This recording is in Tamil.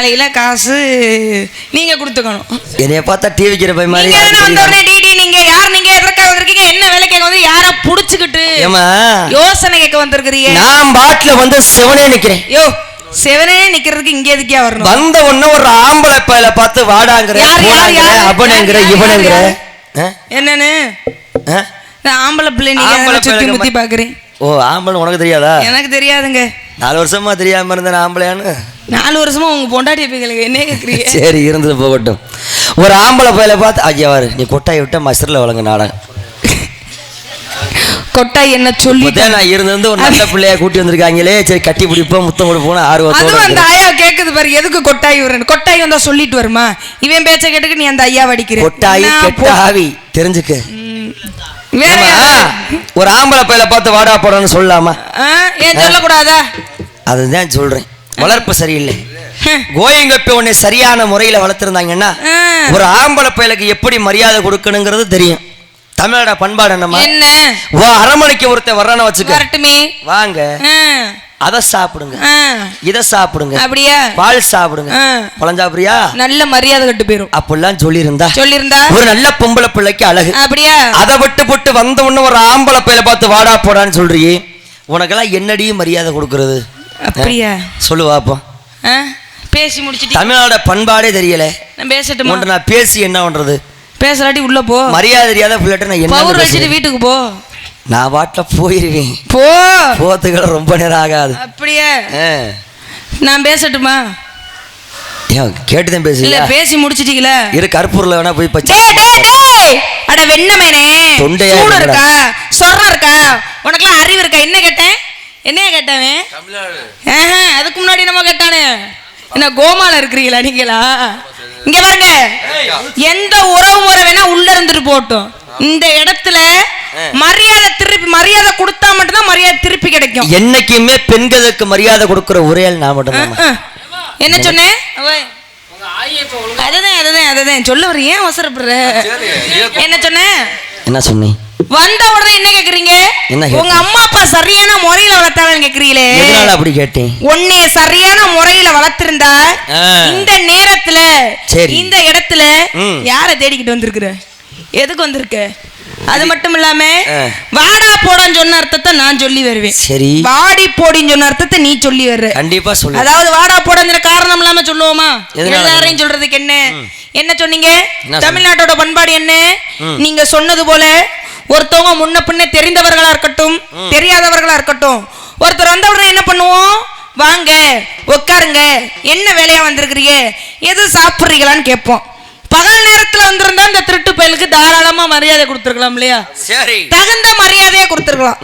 நாளையில காசு நீங்க கொடுத்துக்கணும். என்னைய பார்த்தா டிவி கிற போய் மாதிரி நீங்க யார், நீங்க எதற்காக வந்திருக்கீங்க, என்ன வேலை கேட்க வந்து யாரா புடிச்சுக்கிட்டு யோசனை கேட்க வந்திருக்கிறீங்க? நான் பாட்டில வந்து சிவனே நிக்கிறேன். யோ சிவனே நிக்கிறதுக்கு இங்க எதுக்கே வரணும்? வந்த உடனே ஒரு ஆம்பளை பையல பார்த்து வாடாங்கற அவனேங்கற இவனேங்கற என்னன்னு ஆம்பளை பிள்ளை நீங்க சுத்தி முத்தி பாக்குறேன். ஓ ஆம்பளை உனக்கு தெரியாதா? எனக்கு தெரியாதுங்க. 4 வருஷமா தெரியாம இருந்த ஆம்பளையானு 4 வருஷமா உங்க பொண்டாட்டி பேங்களுக்கு என்ன கேக்குறீங்க? சரி இருந்தது போகட்டும். ஒரு ஆம்பளை பையல பார்த்து ஐயாவாரு நீ கொட்டாய் விட்ட மசர்ல வழங்க நாடகம் கொட்டாய் என்ன சொல்லி நான் இருந்து ஒரு நல்ல பிள்ளையா கூட்டி வந்திருக்காங்களே சரி கட்டி பிடிப்போம் முத்தம் கொடுப்போம் ஆர்வத்தோட அந்த ஐயா கேக்குது பாரு எதுக்கு கொட்டாய் வரணும்? கொட்டாய் வந்தா சொல்லிட்டு வருமா? இவன் பேச்ச கேட்டுக்கு நீ அந்த ஐயா வடிக்கிற கொட்டாய் கெட்ட ஆவி தெரிஞ்சுக்க. ஒரு ஆம்பளை பையல பார்த்து வாடா போடான்னு சொல்லலாமா? ஏன் சொல்லக்கூடாதா? அதுதான் சொல்றேன். வளர்ப்பு சரியில்லை. கோயங்கப்ப உன்னை சரியான முறையில வளர்த்திருந்தாங்கன்னா ஒரு ஆம்பளை பையலுக்கு எப்படி மரியாதை கொடுக்கணுங்கிறது தெரியும். தமிழோட பண்பாடு என்னமா? என்ன அரமணிக்கு ஒருத்தர் வர்றான வச்சுக்கட்டுமே வாங்க அத சாப்பிடுங்க இத சாப்பிடுங்க அப்படியே பால் சாப்பிடுங்க பழம் சாப்பிடுறியா நல்ல மரியாதை கட்டு போயிரும் அப்படிலாம் சொல்லியிருந்தா ஒரு நல்ல பொம்பளை பிள்ளைக்கு அழகு அப்படியே அதை விட்டு போட்டு வந்த உடனே ஒரு ஆம்பளை பையல பார்த்து வாடா போடான்னு சொல்றியே உனக்கெல்லாம் என்னடி மரியாதை கொடுக்கறது? அப்படியா சொல்லு வாப்போம். பேசி முடிச்சிட்டு தமிழோட பண்பாடே தெரியல. நான் பேசட்டுமா? நான் பேசி என்ன பண்றது? பேசலாட்டி உள்ள போ. மரியாதை தெரியாத பிள்ளைட்ட நான் என்ன பவுர் வச்சிட்டு வீட்டுக்கு போ. நான் வாட்ல போயிருவேன். போ போத்துக்கள ரொம்ப நேரம் ஆகாது. அப்படியே நான் பேசட்டுமா? ஏன் கேட்டுதான் பேசு. இல்ல பேசி முடிச்சிட்டீங்களா? இரு கற்பூர்ல வேணா போய் பச்சை. டேய் அட வெண்ணமேனே சூடு இருக்கா சொர்ணம் இருக்கா உனக்குலாம் அறிவு இருக்கா? என்ன கேட்டேன்? என்னைய கேட்டவன் தமிழ்நாடு. அதுக்கு முன்னாடி நம்ம கேட்டானே என்ன கோமால இருக்கிறீங்களா நீங்களா? இங்க பாருங்க எந்த உறவு முறை வேணா உள்ள இருந்துட்டு போட்டோம். இந்த இடத்துல மரியாதை திருப்பி மரியாதை கொடுத்தா மட்டும்தான் மரியாதை திருப்பி கிடைக்கும். என்னைக்குமே பெண்களுக்கு மரியாதை கொடுக்கிற ஒரே ஆள் நான் மட்டும்தான். என்ன சொன்னேன்? அதுதான் சொல்ல வர ஏன் அவசரப்படுற? என்ன சொன்னேன்? என்ன சொன்னேன்? வந்த உடனே என்ன கேக்குறீங்க? உங்க அம்மா அப்பா சரியான முறையில வளர்த்தாங்கன்னு கேக்குறீங்களே. எதனால அப்படி கேட்டேன்? உன்னை சரியான முறையில வளர்த்திருந்தா இந்த நேரத்துல இந்த இடத்துல யார தேடிக்கிட்டு வந்திருக்கிற? எதுக்கு வந்திருக்க? அது மட்டும் இல்லாம வாடா போடான்னு சொன்ன அர்த்தத்தை நான் சொல்லி வருவேன். சரி வாடி போடின்னு சொன்ன அர்த்தத்தை நீ சொல்லி வர்ற. கண்டிப்பா சொல்லு. அதாவது வாடா போடாங்கிற காரணம் இல்லாம சொல்லுவோமா? எல்லாரையும் சொல்றதுக்கு என்ன என்ன சொன்னீங்க? தமிழ்நாட்டோட பண்பாடு என்ன? நீங்க சொன்னது போல ஒருத்தவங்க முன்ன பின்ன தெரிந்தவர்களா இருக்கட்டும் தெரியாதவர்களா இருக்கட்டும் ஒருத்தர் வந்த உடனே என்ன பண்ணுவோம்? வாங்க உட்காருங்க என்ன வேலையா வந்திருக்கிறீங்க எது சாப்பிடுறீங்களான்னு கேட்போம். பகல் நேரத்துல வந்திருந்தா இந்த திருட்டு பயலுக்கு தாராளமா மரியாதை கொடுத்துருக்கலாம் இல்லையா? சரி தகுந்த மரியாதையை கொடுத்துருக்கலாம்.